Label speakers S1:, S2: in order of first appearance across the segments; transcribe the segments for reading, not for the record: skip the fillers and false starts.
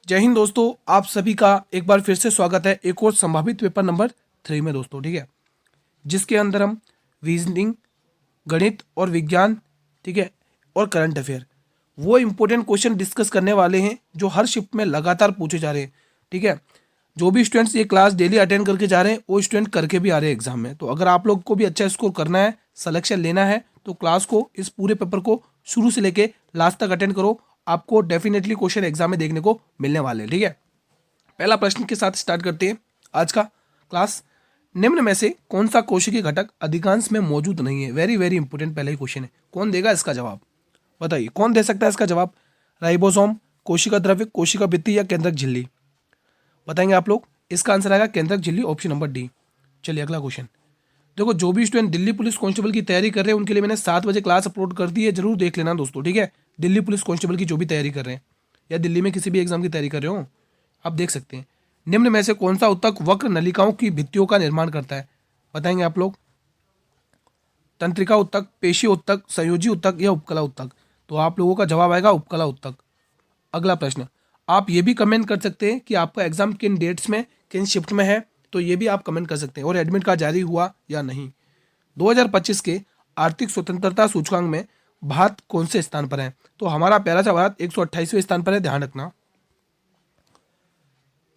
S1: जय हिंद दोस्तों, आप सभी का एक बार फिर से स्वागत है एक और संभावित पेपर नंबर 3 में दोस्तों। ठीक है, जिसके अंदर हम रीजनिंग, गणित और विज्ञान, ठीक है, और करंट अफेयर वो इंपॉर्टेंट क्वेश्चन डिस्कस करने वाले हैं जो हर शिफ्ट में लगातार पूछे जा रहे हैं। ठीक है, जो भी स्टूडेंट्स ये क्लास डेली अटेंड करके जा रहे हैं वो स्टूडेंट करके भी आ रहे हैं एग्जाम में। तो अगर आप लोग को भी अच्छा स्कोर करना है, सिलेक्शन लेना है, तो क्लास को, इस पूरे पेपर को शुरू से लेके लास्ट तक अटेंड करो। आपको डेफिनेटली क्वेश्चन एग्जाम में देखने को मिलने वाले हैं। ठीक है, पहला प्रश्न के साथ स्टार्ट करते हैं आज का क्लास। निम्न में से कौन सा कोशिकीय घटक अधिकांश में मौजूद नहीं है? वेरी वेरी इंपॉर्टेंट पहला ही क्वेश्चन है। कौन देगा इसका जवाब? बताइए, कौन दे सकता है इसका जवाब? राइबोसोम, कोशिका द्रव्य, कोशिका भित्ति या केंद्रक झिल्ली? बताएंगे आप लोग। इसका आंसर आएगा केंद्रक झिल्ली, ऑप्शन नंबर डी। चलिए अगला क्वेश्चन। देखो, जो भी स्टूडेंट दिल्ली पुलिस कांस्टेबल की तैयारी कर रहे हैं उनके लिए मैंने 7 बजे क्लास अपलोड कर दी है, जरूर देख लेना दोस्तों। ठीक है, दिल्ली पुलिस कांस्टेबल की जो भी तैयारी कर रहे हैं या दिल्ली में किसी भी एग्जाम की तैयारी कर रहे हो, आप देख सकते हैं। निम्न में से कौन सा उत्तक वक्र नलिकाओं की भित्तियों का निर्माण करता है? बताएंगे आप लोग। तंत्रिका उत्तक, पेशी उत्तक, संयोजी उत्तक या उपकला उत्तक? तो आप लोगों का जवाब आएगा उपकला उत्तक। अगला प्रश्न, आप ये भी कमेंट कर सकते हैं कि आपका एग्जाम किन डेट्स में, किन शिफ्ट में है, तो ये भी आप कमेंट कर सकते हैं। और एडमिट कार्ड जारी हुआ या नहीं? 2025 के आर्थिक स्वतंत्रता सूचकांक में भारत कौन से स्थान पर है? तो हमारा प्यारा सा भारत 128वें स्थान पर है, ध्यान रखना।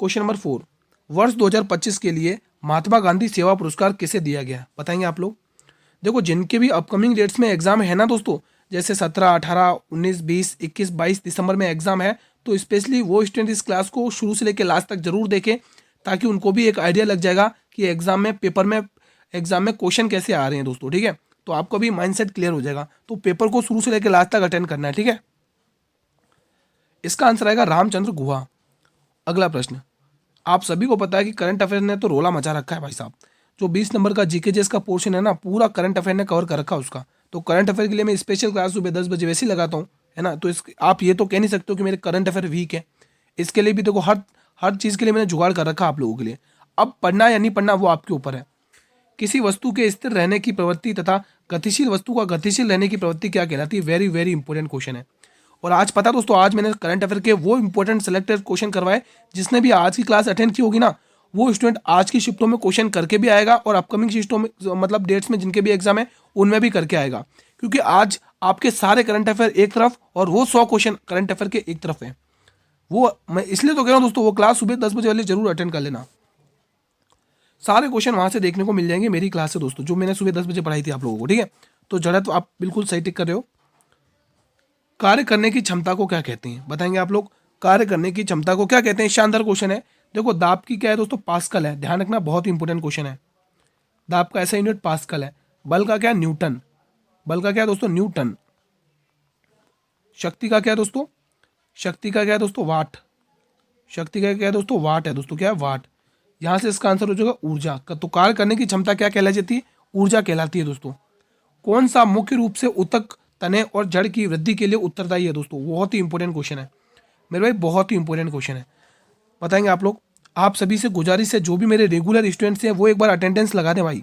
S1: क्वेश्चन नंबर 4, वर्ष 2025 के लिए महात्मा गांधी सेवा पुरस्कार किसे दिया गया? बताएंगे आप लोग। देखो, जिनके भी अपकमिंग डेट्स में एग्जाम है ना दोस्तों, जैसे 17, 18, 19, 20, 21, 22 दिसंबर में एग्जाम है, तो स्पेशली वो स्टूडेंट इस क्लास को शुरू से लेकर लास्ट तक जरूर देखें, ताकि उनको भी एक आइडिया लग जाएगा कि एग्जाम में, पेपर में, एग्जाम में क्वेश्चन कैसे आ रहे हैं दोस्तों। ठीक है, तो आपको भी माइंडसेट क्लियर हो जाएगा। तो पेपर को शुरू से लेकर लास्ट तक अटेंड करना है। ठीक है, इसका आंसर आएगा रामचंद्र गुहा। अगला प्रश्न, आप सभी को पता है कि करंट अफेयर ने तो रोला मचा रखा है भाई साहब। जो 20 नंबर का जीके का पोर्शन है ना, पूरा करंट अफेयर ने कवर कर रखा है उसका। तो करंट अफेयर के लिए मैं स्पेशल क्लास सुबह 10 बजे वैसे ही लगाता हूँ, है ना। तो इस, आप ये तो कह नहीं सकते हो कि मेरे करंट अफेयर वीक है। इसके लिए भी देखो, हर हर चीज़ के लिए मैंने जुगाड़ कर रखा आप लोगों के लिए। अब पढ़ना या नहीं पढ़ना वो आपके ऊपर है। किसी वस्तु के स्थिर रहने की प्रवृत्ति तथा गतिशील वस्तु का गतिशील रहने की प्रवृत्ति क्या कहलाती है? वेरी वेरी इंपॉर्टेंट क्वेश्चन है। और आज पता दोस्तों, आज मैंने करंट अफेयर के वो इंपॉर्टेंट सेलेक्टेड क्वेश्चन करवाए। जिसने भी आज की क्लास अटेंड की होगी ना, वो स्टूडेंट आज की शिफ्टों में क्वेश्चन करके भी आएगा और अपकमिंग शिफ्टों में, मतलब डेट्स में जिनके भी एग्जाम है उनमें भी करके आएगा। क्योंकि आज आपके सारे करंट अफेयर एक तरफ और वो 100 क्वेश्चन करंट अफेयर के एक तरफ है। वो मैं इसलिए तो कह रहा हूँ दोस्तों, वो क्लास सुबह 10 बजे वाले जरूर अटेंड कर लेना। सारे क्वेश्चन वहां से देखने को मिल जाएंगे मेरी क्लास से दोस्तों, जो मैंने सुबह 10 बजे पढ़ाई थी आप लोगों को। ठीक है, तो जरा तो आप बिल्कुल सही टिक कर रहे हो। कार्य करने की क्षमता को क्या कहते हैं? बताएंगे आप लोग। कार्य करने की क्षमता को क्या कहते हैं? शानदार क्वेश्चन है। देखो, दाब की क्या है दोस्तों? पास्कल है, ध्यान रखना, बहुत ही इंपॉर्टेंट क्वेश्चन है। दाब का ऐसा यूनिट पास्कल है। बल का क्या? न्यूटन। बल का क्या है दोस्तों? न्यूटन। शक्ति का क्या है दोस्तों? शक्ति का क्या है दोस्तों? वाट। शक्ति का क्या है दोस्तों? वाट है दोस्तों। क्या है? वाट। यहां से इसका आंसर हो जाएगा ऊर्जा। तो कार्य करने की क्षमता क्या कहलाई जाती है? ऊर्जा कहलाती है दोस्तों। कौन सा मुख्य रूप से ऊतक, तने और जड़ की वृद्धि के लिए उत्तरदायी है दोस्तों? बहुत ही इंपॉर्टेंट क्वेश्चन है मेरे भाई, बहुत ही इंपॉर्टेंट क्वेश्चन है। बताएंगे आप लोग। आप सभी से गुजारिश है, जो भी मेरे रेगुलर स्टूडेंट्स हैं वो एक बार अटेंडेंस लगा दें भाई।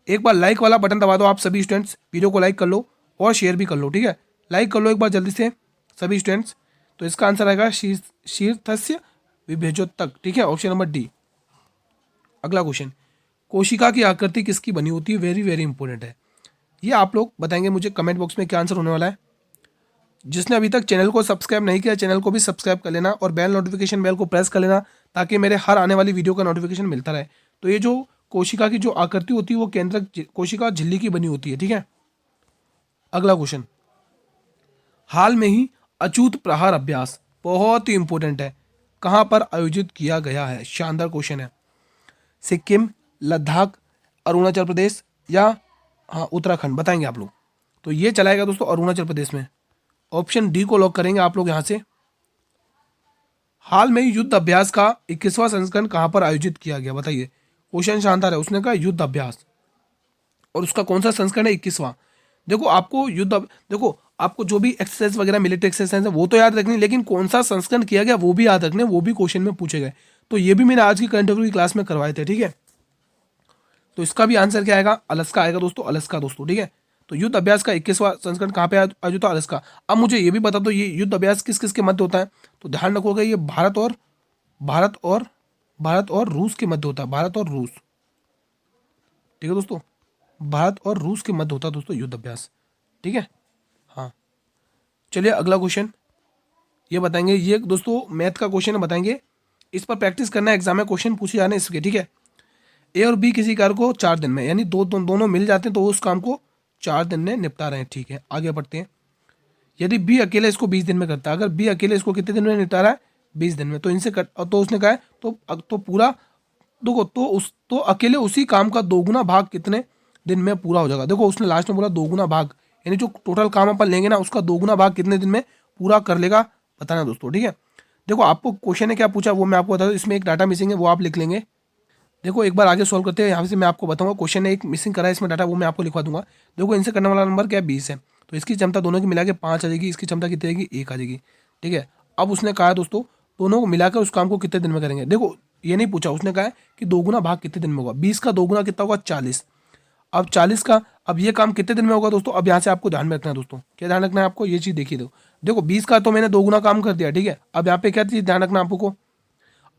S1: एक बार लाइक वाला बटन दबा दो आप सभी स्टूडेंट्स, वीडियो को लाइक कर लो और शेयर भी कर लो। ठीक है, लाइक कर लो एक बार जल्दी से सभी स्टूडेंट्स। तो इसका आंसर आएगा शीर्षस्य विभेजोत्तक। ठीक है, ऑप्शन नंबर डी। अगला क्वेश्चन, कोशिका की आकृति किसकी बनी होती है? वेरी वेरी इंपॉर्टेंट है। ये आप लोग बताएंगे मुझे कमेंट बॉक्स में क्या आंसर होने वाला है। जिसने अभी तक चैनल को सब्सक्राइब नहीं किया, चैनल को भी सब्सक्राइब कर लेना और बेल नोटिफिकेशन बेल को प्रेस कर लेना, ताकि मेरे हर आने वाली वीडियो का नोटिफिकेशन मिलता रहे। तो ये जो कोशिका की जो आकृति होती है वो केंद्रक कोशिका झिल्ली की बनी होती है। ठीक है, अगला क्वेश्चन, हाल में ही अछूत प्रहार अभ्यास, बहुत ही इंपॉर्टेंट है, कहाँ पर आयोजित किया गया है? शानदार क्वेश्चन है। सिक्किम, लद्दाख, अरुणाचल प्रदेश या हाँ उत्तराखंड? बताएंगे आप लोग। तो ये चलाएगा दोस्तों अरुणाचल प्रदेश में। ऑप्शन डी को लॉक करेंगे आप लोग यहाँ से। हाल में युद्ध अभ्यास का 21वां संस्करण कहाँ पर आयोजित किया गया? बताइए। क्वेश्चन शानदार है। उसने कहा युद्ध अभ्यास, और उसका कौन सा संस्करण है? 21वां। देखो, आपको देखो, आपको जो भी एक्सरसाइज वगैरह मिलिट्री एक्सरसाइज है वो तो याद रखनी, लेकिन कौन सा संस्करण किया गया वो भी याद रखने, वो भी क्वेश्चन में पूछे गए। तो ये भी मैंने आज की करंट अफेयर की क्लास में करवाए थे। ठीक है, तो इसका भी आंसर क्या आएगा? अलास्का आएगा दोस्तों, अलास्का दोस्तों। ठीक है, तो युद्ध अभ्यास का 21वां संस्करण कहाँ पे आयोजित हुआ? अलास्का। अब मुझे ये भी बता दो ये युद्ध अभ्यास किस किस के मध्य होता है? तो ध्यान रखोगे ये भारत और भारत और रूस के मध्य होता है, भारत और रूस। ठीक है दोस्तों, भारत और रूस के मध्य होता है दोस्तों युद्ध अभ्यास। ठीक है, हाँ। चलिए अगला क्वेश्चन ये बताएंगे, ये दोस्तों मैथ का क्वेश्चन बताएंगे, इस पर प्रैक्टिस करना है, एग्जाम में क्वेश्चन पूछे जाने इसके। ठीक है, ए और बी किसी कार्य को 4 दिन में, यानी दोनों मिल जाते हैं तो उस काम को 4 दिन में निपटा रहे हैं। ठीक है, आगे बढ़ते हैं। यदि बी अकेले इसको 20 दिन में करता है, अगर बी अकेले इसको कितने दिन में निपटा रहा है? 20 दिन में। तो इनसे तो उसने कहा है तो पूरा देखो तो अकेले उसी काम का दोगुना भाग कितने दिन में पूरा हो जाएगा? देखो उसने लास्ट में बोला दोगुना भाग, यानी जो टोटल काम अपन लेंगे ना उसका दोगुना भाग कितने दिन में पूरा कर लेगा, बताना दोस्तों। ठीक है, देखो आपको क्वेश्चन ने क्या पूछा वो मैं आपको बता दूं, इसमें एक डाटा मिसिंग है वो आप लिख लेंगे। देखो एक बार आगे सॉल्व करते हैं, यहाँ से मैं आपको बताऊंगा क्वेश्चन ने एक मिसिंग करा है इसमें डाटा, वो मैं आपको लिखवा दूंगा। देखो इनसे करने वाला नंबर क्या है? 20 है, तो इसकी क्षमता दोनों की मिला के 5 आ जाएगी, इसकी क्षमता कितनी आएगी? 1 आ जाएगी। ठीक है, अब उसने कहा दोस्तों दोनों को मिलाकर उस काम को कितने दिन में करेंगे? देखो ये नहीं पूछा, उसने कहा है कि दोगुना भाग कितने दिन में होगा। 20 का दोगुना कितना होगा? 40। अब 40 का, अब ये काम कितने दिन में होगा दोस्तों? अब यहाँ से आपको ध्यान में रखना है दोस्तों, क्या ध्यान रखना है आपको? ये चीज़ देखिए, देखो 20 का तो मैंने दोगुना काम कर दिया। ठीक है, अब यहाँ पे क्या चीज़ ध्यान रखना आपको?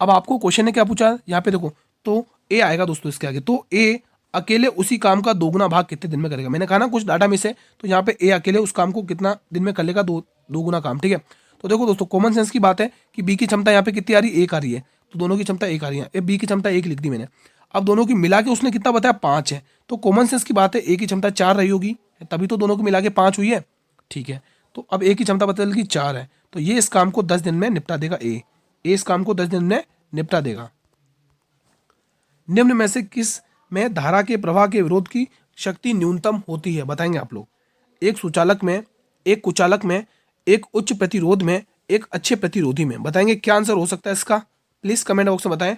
S1: अब आपको क्वेश्चन ने क्या पूछा यहाँ पे? देखो तो ए आएगा दोस्तों इसके आगे, तो ए अकेले उसी काम का दोगुना भाग कितने दिन में करेगा? मैंने कहा ना कुछ डाटा मिस है, तो यहाँ पे ए अकेले उस काम को कितना दिन में कर लेगा? दोगुना काम। ठीक है, तो देखो दोस्तों कॉमन सेंस की बात है कि बी की क्षमता यहाँ पे कितनी आ रही है? 1 आ रही है, तो दोनों की क्षमता 1 आ रही है, बी की क्षमता 1 लिख दी मैंने। अब दोनों की मिला के उसने कितना बताया? 5 है, तो कॉमन सेंस की बात है ए की क्षमता 4 रही होगी, तभी तो दोनों को मिला के 5 हुई है। ठीक है, तो अब ए की क्षमता बदल गई 4 है, तो ये इस काम को 10 दिन में निपटा देगा। ए इस काम को 10 दिन में निपटा देगा। निम्न में से किस में धारा के प्रवाह के विरोध की शक्ति न्यूनतम होती है? बताएंगे आप लोग। एक सुचालक में, एक कुचालक में, एक उच्च प्रतिरोध में, एक अच्छे प्रतिरोधी में। बताएंगे क्या आंसर हो सकता है इसका? प्लीज कमेंट बॉक्स में बताएं।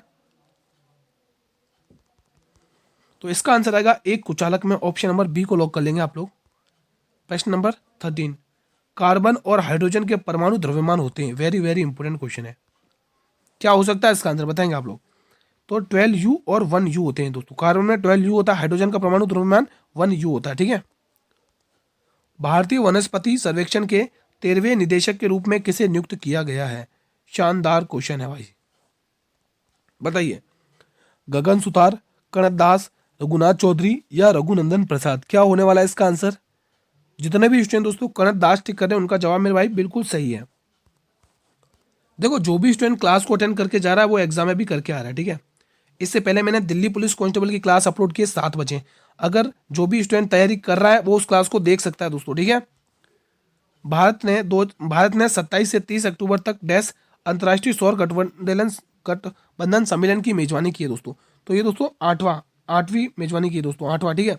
S1: तो इसका आंसर आएगा एक कुचालक में, ऑप्शन नंबर बी को लॉक कर लेंगे आप लोग। प्रश्न नंबर 13, कार्बन और हाइड्रोजन के परमाणु द्रव्यमान होते हैं। वेरी वेरी इंपॉर्टेंट क्वेश्चन है, क्या हो सकता है इसका आंसर? बताएंगे आप लोग। तो 12U और 1U होते हैं दोस्तों। कार्बन में 12U होता है, हाइड्रोजन का परमाणु द्रव्यमान 1U होता है। ठीक है, भारतीय वनस्पति सर्वेक्षण के 13वें निदेशक के रूप में किसे नियुक्त किया गया है? शानदार क्वेश्चन है भाई, बताइए। गगन सुतार, कनक दास, रघुनाथ चौधरी या रघुनंदन प्रसाद? क्या होने वाला है इसका आंसर? जितने भी स्टूडेंट दोस्तों कनक दास टिक कर रहे हैं उनका जवाब मेरे भाई बिल्कुल सही है। देखो जो भी स्टूडेंट क्लास को अटेंड करके जा रहा है वो एग्जाम में भी करके आ रहा है। ठीक है, इससे पहले मैंने दिल्ली पुलिस कांस्टेबल की क्लास अपलोड की है 7 बजे, अगर जो भी स्टूडेंट तैयारी कर रहा है वो उस क्लास को देख सकता है दोस्तों। ठीक है, भारत ने 27 से 30 अक्टूबर तक डैश अंतर्राष्ट्रीय सौर गठबंधन सम्मेलन की मेजबानी की है दोस्तों। तो ये दोस्तों आठवीं मेजबानी की है दोस्तों, 8वां। ठीक है,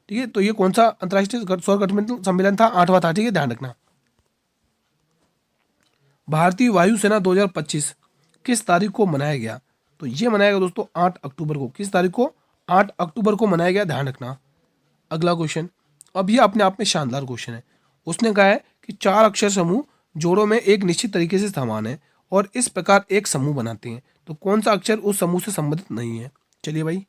S1: ठीक है, तो ये कौन सा अंतर्राष्ट्रीय सौर गठबंधन सम्मेलन था? 8वां था। ठीक है, ध्यान रखना। भारतीय वायुसेना 2025 किस तारीख को मनाया गया? तो ये मनाया गया दोस्तों 8 अक्टूबर को। किस तारीख को? 8 अक्टूबर को मनाया गया, ध्यान रखना। अगला क्वेश्चन, अब ये अपने आप में शानदार क्वेश्चन है। उसने कहा है कि 4 अक्षर समूह जोड़ों में एक निश्चित तरीके से समान है और इस प्रकार एक समूह बनाते हैं, तो कौन सा अक्षर उस समूह से संबंधित नहीं है? चलिए भाई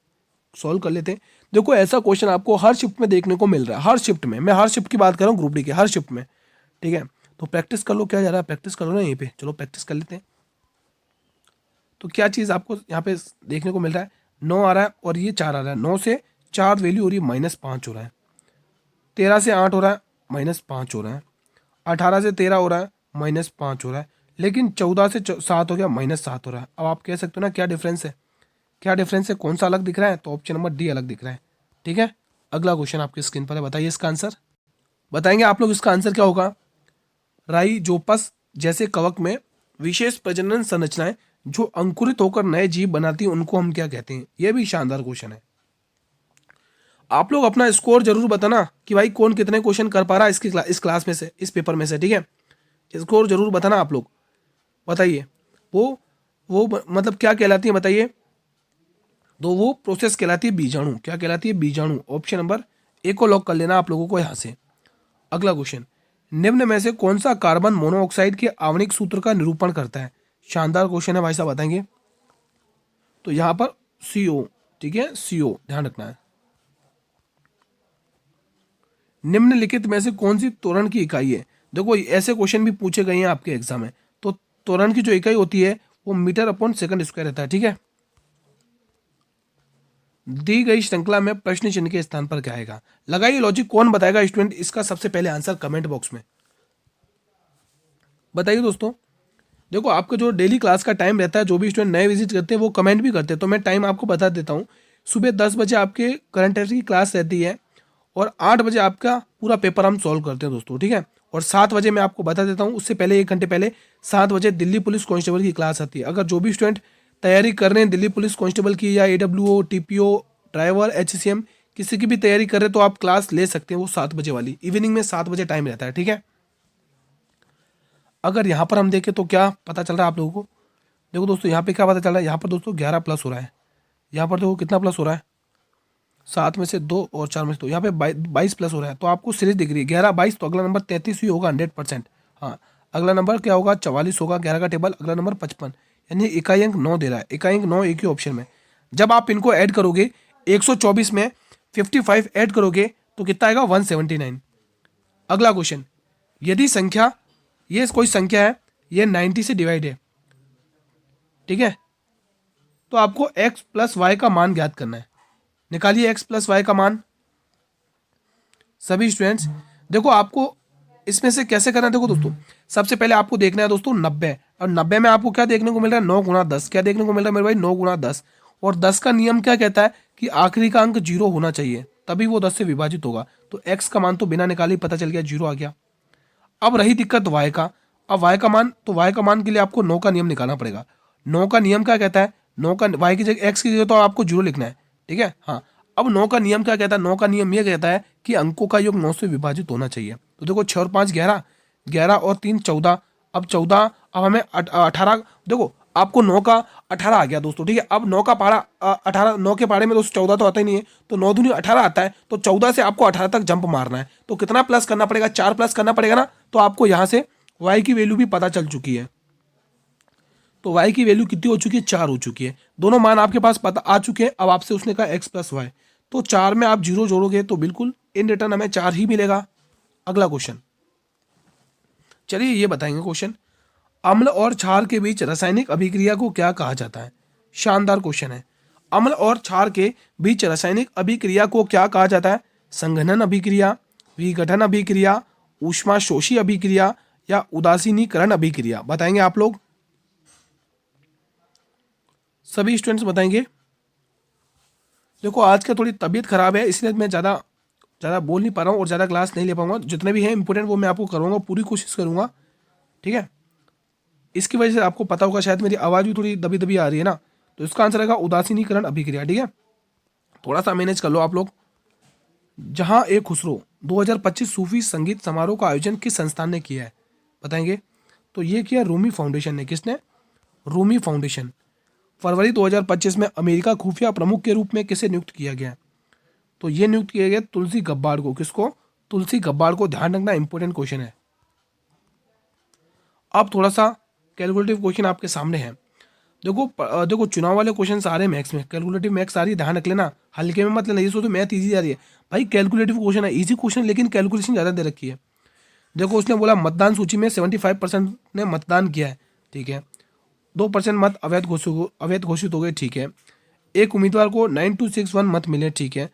S1: सॉल्व कर लेते हैं। देखो ऐसा क्वेश्चन आपको हर शिफ्ट में देखने को मिल रहा है, हर शिफ्ट में, मैं हर शिफ्ट की बात कर रहा हूँ, ग्रुप डी के हर शिफ्ट में। ठीक है, तो प्रैक्टिस कर लो, क्या जा रहा है, प्रैक्टिस करो ना यहीं पे, चलो प्रैक्टिस कर लेते हैं। तो क्या चीज़ आपको यहाँ पे देखने को मिल रहा है? 9 आ रहा है और ये 4 आ रहा है। 9 से 4 वैल्यू हो रही है -5 हो रहा है। 13 से 8 हो रहा है -5 हो रहा है। 18 से 13 हो रहा है -5 हो रहा है। लेकिन 14 से 7 हो गया -7 हो रहा है। अब आप कह सकते हो ना क्या डिफरेंस है, क्या डिफरेंस है, कौन सा अलग दिख रहा है? तो ऑप्शन नंबर डी अलग दिख रहा है। ठीक है, अगला क्वेश्चन आपकी स्क्रीन पर है, बताइए इसका आंसर। बताएंगे आप लोग इसका आंसर क्या होगा? राइजोपस जैसे कवक में विशेष प्रजनन संरचनाएं जो अंकुरित होकर नए जीव बनाती हैं उनको हम क्या कहते हैं? यह भी शानदार क्वेश्चन है। आप लोग अपना स्कोर जरूर बताना कि भाई कौन कितने क्वेश्चन कर पा रहा है इस क्लास में से, इस पेपर में से। ठीक है, स्कोर जरूर बताना आप लोग। बताइए वो मतलब क्या कहलाती है बताइए? तो वो प्रोसेस कहलाती है बीजाणु। क्या कहलाती है? बीजाणु। ऑप्शन नंबर ए को लॉक कर लेना आप लोगों को यहाँ से। अगला क्वेश्चन, निम्न में से कौन सा कार्बन मोनोऑक्साइड के आणविक सूत्र का निरूपण करता है? शानदार क्वेश्चन है भाई साहब, बताएंगे। तो यहां पर CO, ठीक है, CO ध्यान रखना है। निम्नलिखित में से कौन सी त्वरण की इकाई है? देखो ऐसे क्वेश्चन भी पूछे गए हैं आपके एग्जाम में। तो त्वरण की जो इकाई होती है वो मीटर अपॉन सेकंड स्क्वायर रहता है, ठीक है। दी गई श्रृंखला में प्रश्न चिन्ह के स्थान पर क्या आएगा? लगाइए लॉजिक, कौन बताएगा स्टूडेंट इसका सबसे पहले आंसर कमेंट बॉक्स में बताइए दोस्तों। देखो आपका जो डेली क्लास का टाइम रहता है, जो भी स्टूडेंट नए विजिट करते हैं वो कमेंट भी करते हैं, तो मैं टाइम आपको बता देता हूँ। सुबह 10 बजे आपके करंट अफेयर की क्लास रहती है और 8 बजे आपका पूरा पेपर हम सॉल्व करते हैं दोस्तों, ठीक है। और 7 बजे मैं आपको बता देता हूँ, उससे पहले 1 घंटे पहले 7 बजे दिल्ली पुलिस कांस्टेबल की क्लास आती है। अगर जो भी स्टूडेंट तैयारी कर रहे हैं दिल्ली पुलिस कांस्टेबल की या AWO, TPO, ड्राइवर, HCM किसी की भी तैयारी कर रहे हैं तो आप क्लास ले सकते हैं, वो 7 बजे वाली इवनिंग में 7 बजे टाइम रहता है, ठीक है। अगर यहाँ पर हम देखें तो क्या पता चल रहा है आप लोगों को? देखो दोस्तों यहाँ पे क्या पता चल रहा है, यहाँ पर दोस्तों 11 प्लस हो रहा है, यहाँ पर देखो कितना प्लस हो रहा है, 7 में से 2 और 4 में से 2, यहाँ पे 22 प्लस हो रहा है। तो आपको सीरीज दिख रही है 11 22, तो अगला नंबर 33 ही होगा 100%। हाँ, अगला नंबर क्या होगा 44 होगा, 11 का टेबल, अगला नंबर 55, यानी इकाई अंक 9 दे रहा है। इकाई अंक 9 एक ही ऑप्शन में। जब आप इनको ऐड करोगे 124 में 55 ऐड करोगे तो कितना आएगा 179। अगला क्वेश्चन, यदि संख्या ये कोई संख्या है, ये 90 से डिवाइड है, ठीक है, तो आपको x प्लस वाई का मान ज्ञात करना है। निकालिए x प्लस वाई का मान सभी स्टूडेंट्स। देखो आपको इसमें से कैसे करना है, देखो दोस्तों सबसे पहले आपको देखना है दोस्तों 90, और 90 में आपको क्या देखने को मिल रहा है 9 गुणा 10। क्या देखने को मिल रहा है मेरे भाई 9 गुणा 10, और 10 का नियम क्या कहता है कि आखिरी का अंक 0 होना चाहिए तभी वो 10 से विभाजित होगा। तो x का मान तो बिना निकाले पता चल गया 0 आ गया। अब रही दिक्कत y का। अब y का मान, तो y का मान के लिए आपको 9 का नियम निकालना पड़ेगा। 9 का नियम क्या कहता है, 9 का y की जगह x की जगह तो आपको 0 लिखना है, ठीक है। हाँ, अब 9 का नियम क्या कहता है, 9 का नियम यह कहता है कि अंकों का योग 9 से विभाजित होना चाहिए। तो देखो 6 और 5 11, 11 और 3 14, अब 14, अब हमें 18, देखो आपको 9 का 18 आ गया दोस्तों, ठीक है। अब 9 का पारा 18, 9 के पारे में दोस्तों 14 तो आता ही नहीं है, तो 9 दूनी 18 आता है, तो 14 से आपको 18 तक जंप मारना है। तो कितना प्लस करना पड़ेगा, 4 प्लस करना पड़ेगा ना। तो आपको यहाँ से y की वैल्यू भी पता चल चुकी है। तो y की वैल्यू कितनी हो चुकी है, 4 हो चुकी है। दोनों मान आपके पास पता आ चुके हैं। अब आपसे उसने कहा x प्लस वाई, तो 4 में आप 0 जोड़ोगे तो बिल्कुल इन रिटर्न हमें 4 ही मिलेगा। अगला क्वेश्चन, चलिए ये बताएंगे क्वेश्चन, अम्ल और क्षार के बीच रासायनिक अभिक्रिया को क्या कहा जाता है? शानदार क्वेश्चन है। अम्ल और क्षार के बीच रासायनिक अभिक्रिया को क्या कहा जाता है? संघनन अभिक्रिया, विघटन अभिक्रिया, ऊष्माशोषी अभिक्रिया या उदासीनीकरण अभिक्रिया? बताएंगे आप लोग, सभी स्टूडेंट्स बताएंगे। देखो आज का थोड़ी तबीयत खराब है, इसलिए मैं ज़्यादा बोल नहीं पा रहा हूँ और ज़्यादा क्लास नहीं ले पाऊंगा। जितने भी हैं इंपॉर्टेंट वो मैं आपको करवाऊंगा, पूरी कोशिश करूंगा, ठीक है। इसकी वजह से आपको पता होगा शायद मेरी आवाज़ भी थोड़ी दबी दबी आ रही है ना, तो इसका आंसर आएगा उदासीनीकरण अभिक्रिया, ठीक है। थोड़ा सा मैनेज कर लो आप लोग। जहां ए खुसरो 2025 सूफी संगीत समारोह का आयोजन किस संस्थान ने किया है? बताएंगे। तो ये किया रूमी फाउंडेशन ने। किसने? रूमी फाउंडेशन। फरवरी 2025 में अमेरिका खुफिया प्रमुख के रूप में किसे नियुक्त किया गया? तो ये नियुक्त किया गया तुलसी गब्बार्ड को। किसको? तुलसी गब्बार्ड को। ध्यान रखना, इंपॉर्टेंट क्वेश्चन है। अब थोड़ा सा कैलकुलेटिव क्वेश्चन आपके सामने है। देखो चुनाव वाले क्वेश्चन आ रहे हैं मैथ्स में, कैलकुलेटिव मैथ्स आ रही है, ध्यान रख लेना, हल्के में मत लेना। ये सोचो मैथ ईजी आ रही है, भाई कैलकुलेटिव क्वेश्चन है, इजी क्वेश्चन लेकिन कैलकुलेशन ज़्यादा दे रखी है। देखो उसने बोला मतदान सूची में 75% ने मतदान किया है, ठीक है। 2% मत अवैध घोषित हो गए, ठीक है। एक उम्मीदवार को 9261 मत मिले, ठीक है।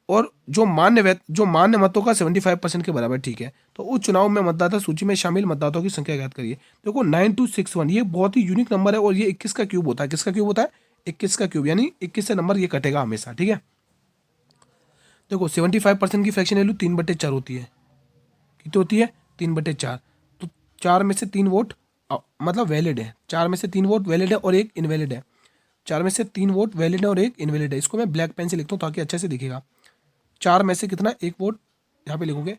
S1: और जो मान्य मतों का 75% के बराबर, ठीक है। तो उस चुनाव में मतदाता सूची में शामिल मतदाताओं की संख्या ज्ञात करिए। देखो 9261 ये बहुत ही यूनिक नंबर है और ये 21 का क्यूब होता है। किसका क्यूब होता है? 21 का क्यूब, यानी 21 से नंबर ये कटेगा हमेशा, ठीक है। देखो 75% की फ्रैक्शन वैल्यू 3/4 होती है। कितनी होती है? 3/4। तो 4 में से 3 वोट मतलब वैलिड है, 4 में से 3 वोट वैलिड है और एक इनवैलिड है। 4 में से 3 वोट वैलिड है और एक इनवैलिड है। इसको मैं ब्लैक पेन से लिखता हूँ ताकि अच्छे से दिखेगा। 4 में से कितना? 1 वोट यहाँ पे लिखोगे।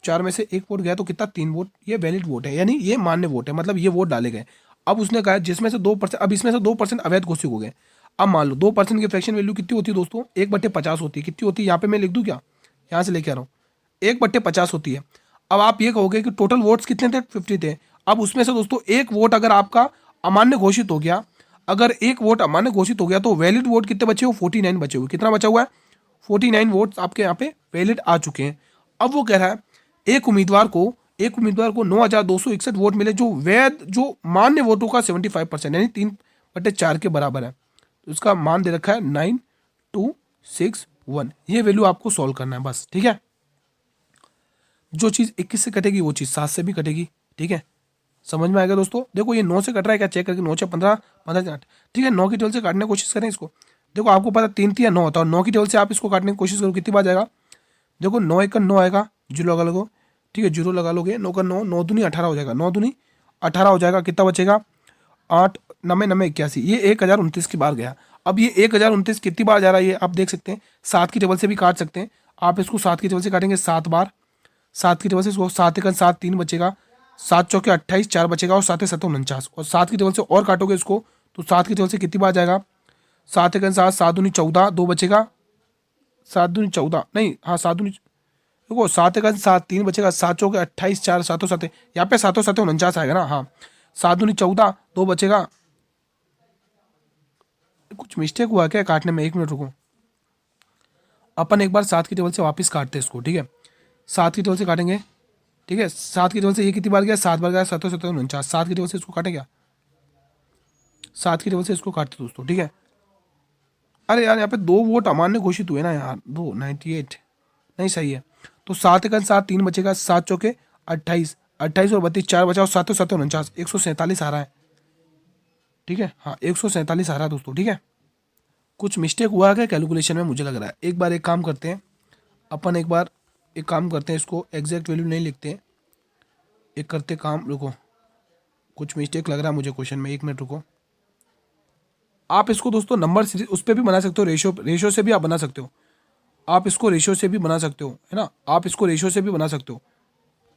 S1: 4 में से 1 वोट गया तो कितना? 3 वोट। ये वैलिड वोट है, यानी ये मान्य वोट है, मतलब ये वोट डाले गए। अब उसने कहा जिसमें से 2%, अब इसमें से 2% अवैध घोषित हो गए। अब मान लो 2% की फ्रैक्शन वैल्यू कितनी होती है दोस्तों? 1/50 होती है। कितनी होती है? यहाँ पे मैं लिख दूँ क्या? यहाँ से लेके आ रहा हूँ, 1/50 होती है। अब आप ये कहोगे कि टोटल वोट्स कितने थे? 50 थे। अब उसमें से दोस्तों एक वोट अगर आपका अमान्य घोषित हो गया, अगर एक वोट अमान्य घोषित हो गया तो वैलिड वोट कितने बचे हो? 49 बचे हुए। कितना बचा हुआ है? 49 वोट्स आपके यहाँ पे वैलिड आ चुके हैं। अब वो कह रहा है एक उम्मीदवार को 9,261 वोट मिले जो वैध जो मान्य वोटों का 75% यानी 3/4 के बराबर है। तो इसका मान दे रखा है 9261। ये वैल्यू आपको सॉल्व करना है बस, ठीक है। जो चीज़ 21 से कटेगी वो चीज़ 7 से भी कटेगी, ठीक है। समझ में आएगा दोस्तों। देखो ये 9 से कट रहा है क्या, चेक करके 9 से 15, 15 से 8, ठीक है। 9 की टेबल से काटने की कोशिश करें इसको। देखो आपको पता 3 3 या 9 होता है, और 9 की टेबल से आप इसको काटने की कोशिश करो, कितनी बार जाएगा। देखो 9 1 9 आएगा, जीरो लगा लोगे, ठीक है, जीरो लगा लोगे। 9 का 9, 9 दूनी 18 हो जाएगा, 9 दूनी 18 हो जाएगा। कितना बचेगा, 8 9 9 81, ये 1029 की बार गया। अब ये 1029 कितनी बार जा रहा है ये आप देख सकते हैं। 7 की टेबल से भी काट सकते हैं आप इसको, 7 की टेबल से काटेंगे 7 बार, 7 की टेबल से इसको 7 1 7 3 बचेगा, 7 चौके 28 4 बचेगा, और 7 7 49, और 7 की टेबल से और काटोगे इसको तो 7 की टेबल से कितनी बार जाएगा, 7 1 7, 7 दूनी 14, 2 बचेगा, 7 दूनी 14 नहीं, हाँ 7 दूनी, देखो 7 1 7 3 बचेगा, 7 चौके 28 4 7 7, यहाँ पे 7 7 49 आएगा ना, हाँ 7 दूनी 14, 2 बचेगा। कुछ मिस्टेक हुआ क्या काटने में, 1 मिनट रुको। अपन एक बार 7 की टेबल से वापस काटते हैं इसको, ठीक है। 7 की टेबल से काटेंगे, ठीक है। 7 की टेबल से ये कितनी बार गया, 7 बार गया, 7 7 49, 7 की टेबल से इसको काटे क्या, 7 की टेबल से इसको काटते दोस्तों, ठीक है। अरे यार यहाँ पे 2 वोट अमान्य घोषित हुए ना यार, 2 98 नहीं सही है। तो 7 1 7 3 बचेगा, 7 चौके 28, 28 और 32 4 बचा, और 7 7 49, 147 आ रहा है, ठीक है। हाँ 147 आ रहा है दोस्तों, ठीक है। कुछ मिस्टेक हुआ है कैलकुलेशन में मुझे लग रहा है। एक बार एक काम करते हैं अपन, एक बार एक काम करते हैं, इसको एग्जैक्ट वैल्यू नहीं लिखते हैं, एक करते काम, रुको कुछ मिस्टेक लग रहा है मुझे क्वेश्चन में, 1 मिनट रुको। आप इसको दोस्तों नंबर सीरीज उस पर भी बना सकते हो, रेशो से भी आप बना सकते हो, आप इसको रेशो से भी बना सकते हो, है ना, आप इसको रेशो से भी बना सकते हो।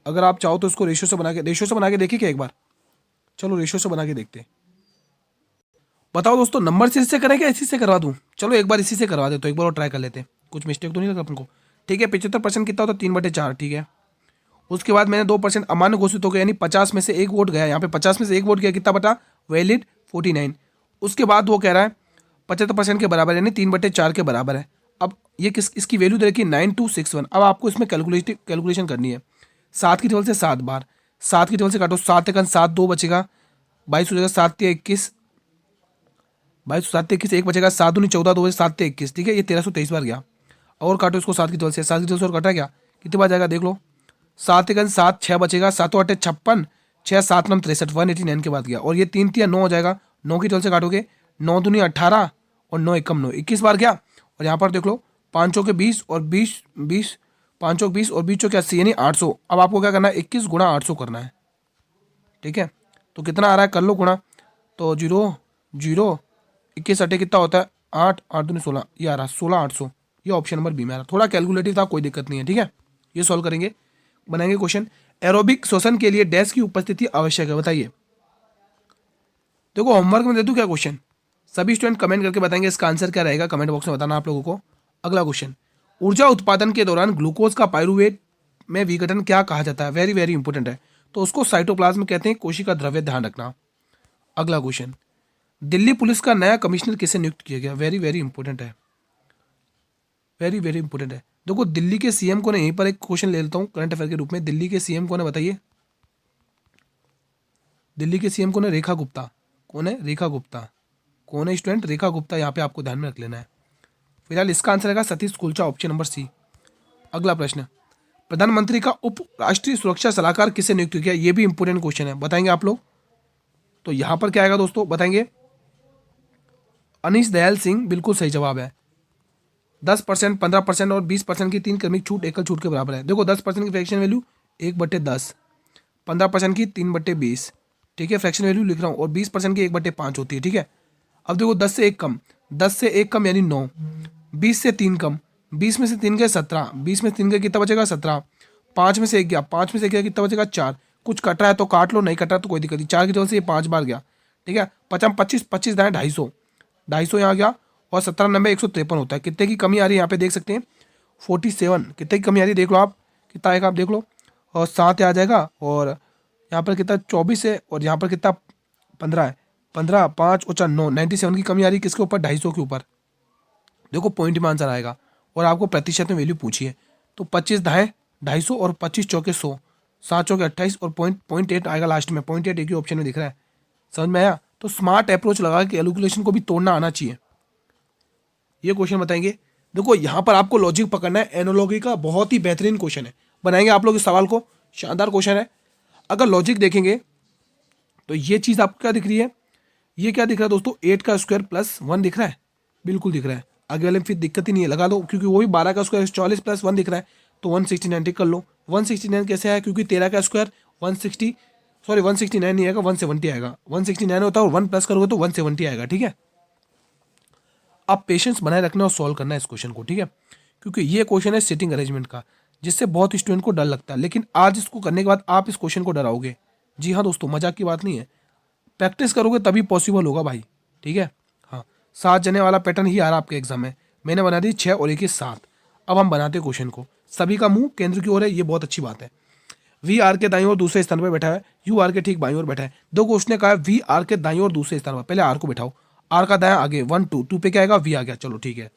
S1: अगर आप चाहो तो इसको रेशो से बना के देखिए क्या एक बार। चलो रेशो से बना के देखते हैं। बताओ दोस्तों नंबर सीरीज से करें क्या इसी से करवा दूं, चलो एक बार इसी से करवा दे, तो एक बार और ट्राई कर लेते हैं, कुछ मिस्टेक तो नहीं लगा अपन को, ठीक है। 75% कितना होता है, 3/4, ठीक है। उसके बाद मैंने 2% अमान्य घोषित हो गया, यानी 50 में से एक वोट गया, यहाँ पे 50 में से एक वोट गया, कितना बटा, वैलिड 49। उसके बाद वो कह रहा है 75% के बराबर, यानी 3/4 के बराबर है। अब ये इसकी वैल्यू दे रखी 9261। अब आपको इसमें कैलकुलेशन करनी है। 7 की टेबल से 7 बार, 7 की टेबल से काटो, 7 1 7, 2 बचेगा, 22 हो जाएगा, 7 3 21, 22 7 21 1 बचेगा, 7 दूनी 14, 2 7 21, ठीक है। ये 1323 बार गया। और काटो इसको 7 की टेबल से, 7 की टेबल से और काटा क्या, कितनी बार जाएगा देख लो। 7 1 7 6 बचेगा, 7 8 56, 6 7 9 63, 189 के बाद गया। और ये 3 3 9 हो जाएगा, 9 की टेबल से काटोगे, 9 दूनी 18 और 9 1 9, 21 बार गया। और यहाँ पर देख लो 5 चौके 20 और 20 20, 5 चौक 20 और 20 चौके 80, यानी 800। अब आपको क्या करना है, 21 गुणा 800 करना है, ठीक है। तो कितना आ रहा है, कर लो गुणा, तो 0 0 21 अटे कितना होता है, 8 8 दूनी 16, ये आ रहा 16,800। ये ऑप्शन नंबर बी में आ रहा, थोड़ा कैलकुलेटिव था, कोई दिक्कत नहीं है, ठीक है। ये सॉल्व करेंगे, बनाएंगे क्वेश्चन। एरोबिक श्वसन के लिए डैश की उपस्थिति आवश्यक है, बताइए। देखो होमवर्क में दे दूं क्या क्वेश्चन, सभी स्टूडेंट कमेंट करके बताएंगे इसका आंसर क्या रहेगा, कमेंट बॉक्स में बताना आप लोगों को। अगला क्वेश्चन, ऊर्जा उत्पादन के दौरान ग्लूकोज का पायरुवेट में विघटन क्या कहा जाता है, वेरी वेरी इंपॉर्टेंट है। तो उसको साइटोप्लाज्म कहते हैं, कोशिका द्रव्य, ध्यान रखना। अगला क्वेश्चन, दिल्ली पुलिस का नया कमिश्नर किसे नियुक्त किया गया, वेरी वेरी इंपॉर्टेंट है, वेरी वेरी इंपॉर्टेंट है। देखो दिल्ली के सीएम को ने, यहीं पर एक क्वेश्चन ले लेता हूँ करंट अफेयर के रूप में, दिल्ली के सीएम कौन है बताइए। दिल्ली के सीएम कौन है, रेखा गुप्ता। कौन है, रेखा गुप्ता। कौन है स्टूडेंट, रेखा गुप्ता, यहाँ पे आपको ध्यान में रख लेना है। फिलहाल इसका आंसर रहेगा Satish kulcha, option number C. अगला प्रश्न, प्रधानमंत्री का उप राष्ट्रीय सुरक्षा सलाहकार किसे नियुक्त किया, ये भी इंपॉर्टेंट क्वेश्चन है, बताएंगे आप लोग। तो यहाँ पर क्या आएगा दोस्तों, बताएंगे, अनीश दयाल सिंह बिल्कुल सही जवाब है। 10%, 15% और 20% की 3 क्रमिक छूट एकल छूट के बराबर है। देखो 10% की फ्रैक्शन वैल्यू 1/10, 15% की 3/20, ठीक है, फ्रैक्शन वैल्यू लिख रहा हूँ, और 20% की 1/5 होती है, ठीक है। अब देखो 10 से 1 कम, 10 से 1 कम यानी 9, 20 से 3 कम, 20 में से 3 गए 17, 20 में से 3 गए कितना बचेगा 17, 5 में से 1 गया, 5 में से 1 गया कितना बचेगा 4, कुछ कट रहा है तो काट लो, नहीं कट रहा तो कोई दिक्कत नहीं, 4 की टेबल से ये 5 बार गया, ठीक है। 50 25 25 दाएँ 250, 250 यहाँ गया, और 17 90 153 होता है। कितने की कमी आ रही है यहाँ पे देख सकते हैं, 47, कितने की कमी आ रही है देख लो आप, कितना आएगा आप देख लो, और 7 आ जाएगा, और यहाँ पर कितना 24 है, और यहाँ पर कितना 15 है, 15 5 और 4 9, 97 की कमी आ रही है किसके ऊपर, 250 के ऊपर। देखो पॉइंट में आंसर आएगा, और आपको प्रतिशत में वैल्यू पूछी है, तो 25 दाएँ 250 और 25 चौके 100, 7 चौके 28 और पॉइंट 8 आएगा लास्ट में। पॉइंट 8 एक ही ऑप्शन में दिख रहा है। समझ में आया? तो स्मार्ट अप्रोच लगा के कैलकुलेशन को भी तोड़ना आना चाहिए। ये क्वेश्चन बताएंगे। देखो यहाँ पर आपको लॉजिक पकड़ना है। एनोलॉजी का बहुत ही बेहतरीन क्वेश्चन है। बनाएंगे आप लोग इस सवाल को, शानदार क्वेश्चन है। अगर लॉजिक देखेंगे तो ये चीज़ आपको क्या दिख रही है, ये क्या दिख रहा है दोस्तों, 8 का स्क्वायर प्लस 1 दिख रहा है, बिल्कुल दिख रहा है। आगे वाले में फिर दिक्कत ही नहीं है, लगा दो, क्योंकि वो भी 12 का स्क्वायर 44 प्लस 1 दिख रहा है, तो 169 टिक कर लो। 169 कैसे आया, क्योंकि 13 का स्क्वायर 169 नहीं आएगा, 170 आएगा। 169 होता है और 1 प्लस करोगे तो 170 आएगा। ठीक है, आप पेशेंस बनाए रखना और सॉल्व करना है इस क्वेश्चन को। ठीक है, क्योंकि ये क्वेश्चन है सिटिंग अरेंजमेंट का, जिससे बहुत स्टूडेंट को डर लगता है, लेकिन आज इसको करने के बाद आप इस क्वेश्चन को डराओगे। जी हाँ दोस्तों, मजाक की बात नहीं है, प्रैक्टिस करोगे तभी पॉसिबल होगा भाई। ठीक है, हाँ, 7 जने वाला पैटर्न ही आ रहा आपके एग्जाम में। मैंने बना दी 6 और 1 की 7। अब हम बनाते हैं क्वेश्चन को। सभी का मुंह केंद्र की ओर है, ये बहुत अच्छी बात है। वी आर के दाईं ओर दूसरे स्थान पर बैठा है, यू आर के ठीक बाईं ओर बैठा है। दो क्वेश्चन ने कहा है वी आर के दाईं ओर दूसरे स्थान पर, पहले आर को बैठाओ, आर का दायां आगे 1 2 2 पे क्या आएगा, वी आ गया। चलो ठीक है,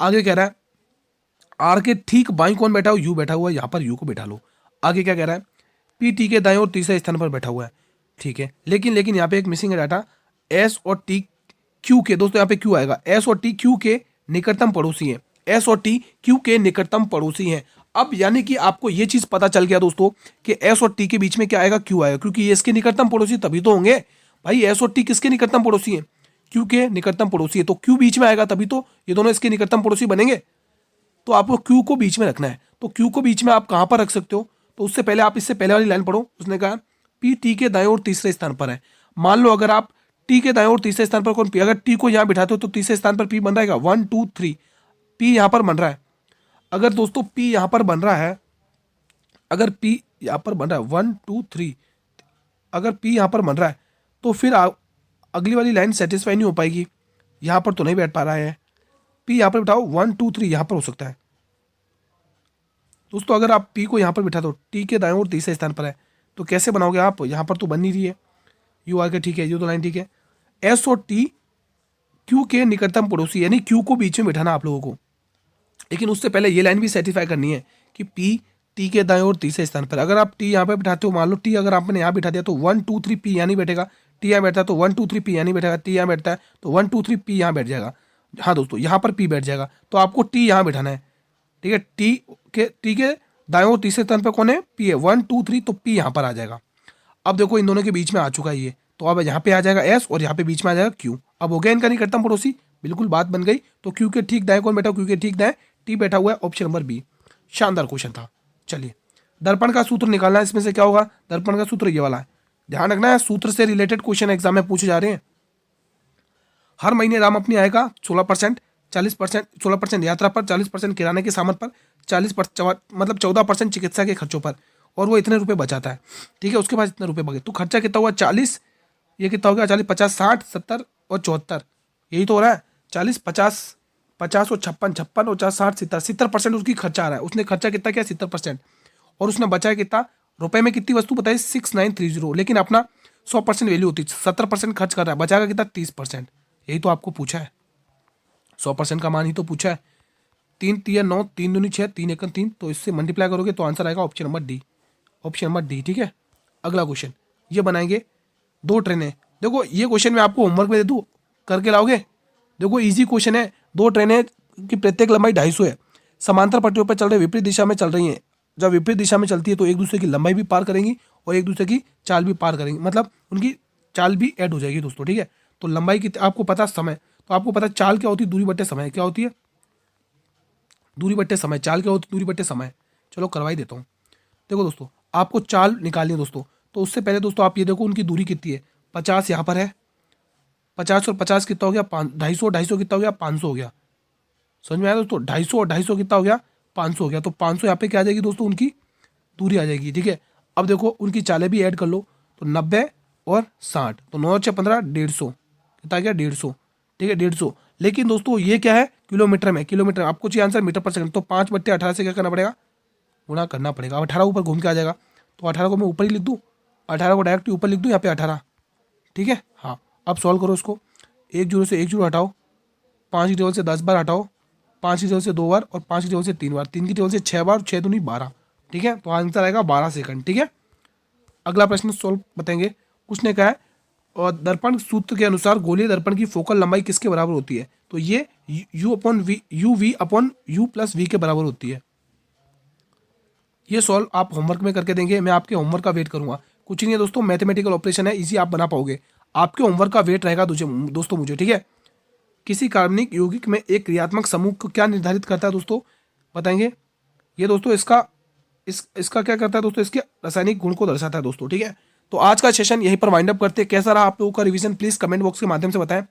S1: आगे कह रहा है आर के ठीक बाईं कौन बैठा हो, यू बैठा हुआ है, यहाँ पर यू को बैठा लो। आगे क्या कह रहा है, पी टी के दाईं ओर तीसरे स्थान पर बैठा हुआ है। ठीक है, लेकिन यहाँ पे एक मिसिंग है डाटा, एस और टी क्यू के। दोस्तों यहाँ पे क्यू आएगा, एस और टी क्यू के निकटतम पड़ोसी हैं, एस और टी क्यू के निकटतम पड़ोसी हैं। अब यानी कि आपको ये चीज पता चल गया दोस्तों कि एस और टी के बीच में क्या आएगा, क्यू आएगा, क्योंकि ये इसके निकटतम पड़ोसी तभी तो होंगे भाई। एस और टी किसके निकटतम पड़ोसी हैं, क्यू के निकटतम पड़ोसी है, तो क्यू बीच में आएगा तभी तो ये दोनों इसके निकटतम पड़ोसी बनेंगे। तो आपको क्यू को बीच में रखना है, तो क्यू को बीच में आप कहां पर रख सकते हो, तो उससे पहले आप इससे पहले वाली लाइन पढ़ो। उसने कहा पी टी के दाएं ओर तीसरे स्थान पर है। मान लो अगर आप टी के दाएं ओर तीसरे स्थान पर कौन, पी, अगर टी को यहां बिठाते हो तो तीसरे स्थान पर पी बन रहेगा 1 2 3, पी यहां पर बन रहा है। अगर दोस्तों पी यहां पर बन रहा है, अगर पी यहां पर बन रहा है 1 2 3, अगर पी यहां पर बन रहा है तो फिर अगली वाली लाइन सेटिस्फाई नहीं हो पाएगी। यहां पर तो नहीं बैठ पा रहा है, पी यहां पर बिठाओ 1 2 3 यहां पर हो सकता है। दोस्तों अगर आप पी को यहाँ पर बिठा दो, टी के दाएं ओर तीसरे स्थान पर है, तो कैसे बनाओगे आप, यहाँ पर तो बन नहीं रही है, यू आर के ठीक है, ये तो लाइन ठीक है। एस और टी क्यू के निकटतम पड़ोसी, यानी क्यू को बीच में बिठाना आप लोगों को, लेकिन उससे पहले ये लाइन भी सेटिस्फाई करनी है कि पी टी के दाएं ओर तीसरे स्थान पर। अगर आप टी यहाँ पर बिठाते हो, मान लो टी अगर आपने यहाँ बिठा दिया तो 1 2 3 पी यहाँ नहीं बैठेगा, टी यहाँ बैठता है तो 1 2 3 पी यहाँ नहीं बैठेगा, टी यहाँ बैठता है तो 1 2 3 पी यहाँ बैठ जाएगा। हाँ दोस्तों, यहाँ पर पी बैठ जाएगा, तो आपको टी यहाँ बिठाना है। ठीक है, टी के दाएं ओर तीसरे स्थान पर कौन है, पी है, 1 2 3, तो पी यहाँ पर आ जाएगा। अब देखो इन दोनों के बीच में आ चुका है ये, तो अब यहाँ पे आ जाएगा एस और यहाँ पे बीच में आ जाएगा क्यू। अब हो गया इनका निकटतम पड़ोसी, बिल्कुल बात बन गई। तो क्यू के ठीक दाएं कौन बैठा, क्यू के ठीक दाएं टी बैठा हुआ है, ऑप्शन नंबर बी। शानदार क्वेश्चन था। चलिए, दर्पण का सूत्र निकालना है, इसमें से क्या होगा, दर्पण का सूत्र ये वाला है, ध्यान रखना है, सूत्र से रिलेटेड क्वेश्चन एग्जाम में पूछे जा रहे हैं। हर महीने राम अपनी आय का 16%, 40%, 16% यात्रा पर, 40% किराने की सामान पर, 40% मतलब 14% चिकित्सा के खर्चों पर, और वो इतने रुपए बचाता है। ठीक है, उसके पास इतने रुपए बचे, तो खर्चा कितना हुआ 40, ये कितना हो गया 40 50 60 70 और 74, यही तो हो रहा है 40 50 50 और 56 56 और 60 70% उसकी खर्चा आ रहा है। उसने खर्चा कितना किया 70%, और उसने बचाया कितना रुपए में, कितनी वस्तु बताई 6930, लेकिन अपना 100% वैल्यू होती, 70% खर्च कर रहा है, बचाएगा कितना 30%। यही तो आपको पूछा है, 100% का मान ही तो पूछा है। 3 3 9, 3 दूनी 6, 3 1 3, तो इससे मल्टीप्लाई करोगे तो आंसर आएगा option number D, option number D. ठीक है, अगला क्वेश्चन ये बनाएंगे, 2 ट्रेनें। देखो ये क्वेश्चन मैं आपको होमवर्क में दे दूँ, करके लाओगे। देखो इजी क्वेश्चन है, 2 ट्रेनें की प्रत्येक लंबाई 250 है, समांतर पटरियों पर चल रही, विपरीत दिशा में चल रही हैं। जब विपरीत दिशा में चलती है तो एक दूसरे की लंबाई भी पार करेंगी और एक दूसरे की चाल भी पार करेंगी, मतलब उनकी चाल भी ऐड हो जाएगी दोस्तों। ठीक है, तो लंबाई की आपको पता, समय तो आपको पता, चाल क्या होती है, दूरी बट्टे समय क्या होती है, दूरी बट्टे समय, चाल क्या होती है, दूरी बट्टे समय। चलो करवाई देता हूँ। देखो दोस्तों, आपको चाल निकालनी है दोस्तों, तो उससे पहले दोस्तों आप ये देखो उनकी दूरी कितनी है, 50 यहाँ पर है, 50 और 50 कितना हो गया 250, 250 कितना हो गया 500 हो गया। समझ में आया दोस्तों, 250 और 250 कितना हो गया 500 हो गया। तो 500 यहाँ पे क्या आ जाएगी दोस्तों, उनकी दूरी आ जाएगी। ठीक है, अब देखो उनकी चालें भी ऐड कर लो, तो 90 और 60, तो 9 6 15 150, कितना गया 150। ठीक है 150, लेकिन दोस्तों ये क्या है किलोमीटर में, किलोमीटर आपको चाहिए आंसर मीटर पर सेकंड, तो 5/18 से क्या करना पड़ेगा, गुणा करना पड़ेगा। अब 18 ऊपर घूम के आ जाएगा, तो 18 को मैं ऊपर ही लिख दूँ, 18 को डायरेक्ट ऊपर लिख दूँ यहाँ पे 18। ठीक है, हाँ अब सॉल्व करो इसको, 1 जीरो से 1 जीरो हटाओ, 5 की टेबल से 10 बार हटाओ, 5 की टेबल से 2 बार, और 5 की टेबल से 3 बार, 3 की टेबल से 6 बार, 6 दूनी 12, ठीक है, तो आंसर आएगा 12 सेकंड। ठीक है, अगला प्रश्न सॉल्व बताएंगे। कुछ ने कहा है और दर्पण सूत्र के अनुसार गोलीय दर्पण की फोकल लंबाई किसके बराबर होती है? तो ये u v upon u plus v के बराबर होती है। ये सॉल्व आप होमवर्क में करके देंगे, मैं आपके होमवर्क का वेट करूंगा। कुछ नहीं है दोस्तों, मैथमेटिकल ऑपरेशन है, इजी आप बना पाओगे। आपके होमवर्क का वेट रहेगा दोस्तों मुझे। ठीक है, किसी कार्बनिक यौगिक में एक क्रियात्मक समूह को क्या निर्धारित करता है दोस्तों, बताएंगे। ये दोस्तों इसका क्या करता है दोस्तों, इसके रासायनिक गुण को दर्शाता है दोस्तों। ठीक है, तो आज का सेशन यहीं पर वाइंड अप करते हैं। कैसा रहा आप लोगों का रिवीजन, प्लीज कमेंट बॉक्स के माध्यम से बताएं।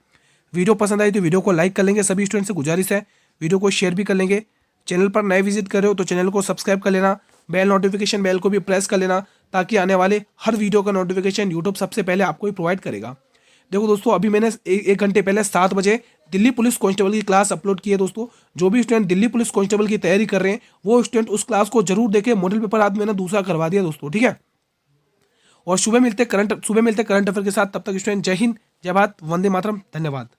S1: वीडियो पसंद आई तो वीडियो को लाइक कर लेंगे, सभी स्टूडेंट से गुजारिश है वीडियो को शेयर भी कर लेंगे। चैनल पर नए विजिट कर रहे हो तो चैनल को सब्सक्राइब कर लेना, बेल नोटिफिकेशन बेल को भी प्रेस कर लेना, ताकि आने वाले हर वीडियो का नोटिफिकेशन यूट्यूब सबसे पहले आपको ही प्रोवाइड करेगा। देखो दोस्तों, अभी मैंने एक घंटे पहले 7 बजे दिल्ली पुलिस कांस्टेबल की क्लास अपलोड की है दोस्तों। जो भी स्टूडेंट दिल्ली पुलिस कांस्टेबल की तैयारी कर रहे हैं वो स्टूडेंट उस क्लास को जरूर देखें। मॉडल पेपर आज मैंने दूसरा करवा दिया दोस्तों। ठीक है, और सुबह मिलते करंट अफेयर के साथ। तब तक स्टूडेंट जय हिंद, जय भारत, वंदे मातरम, धन्यवाद।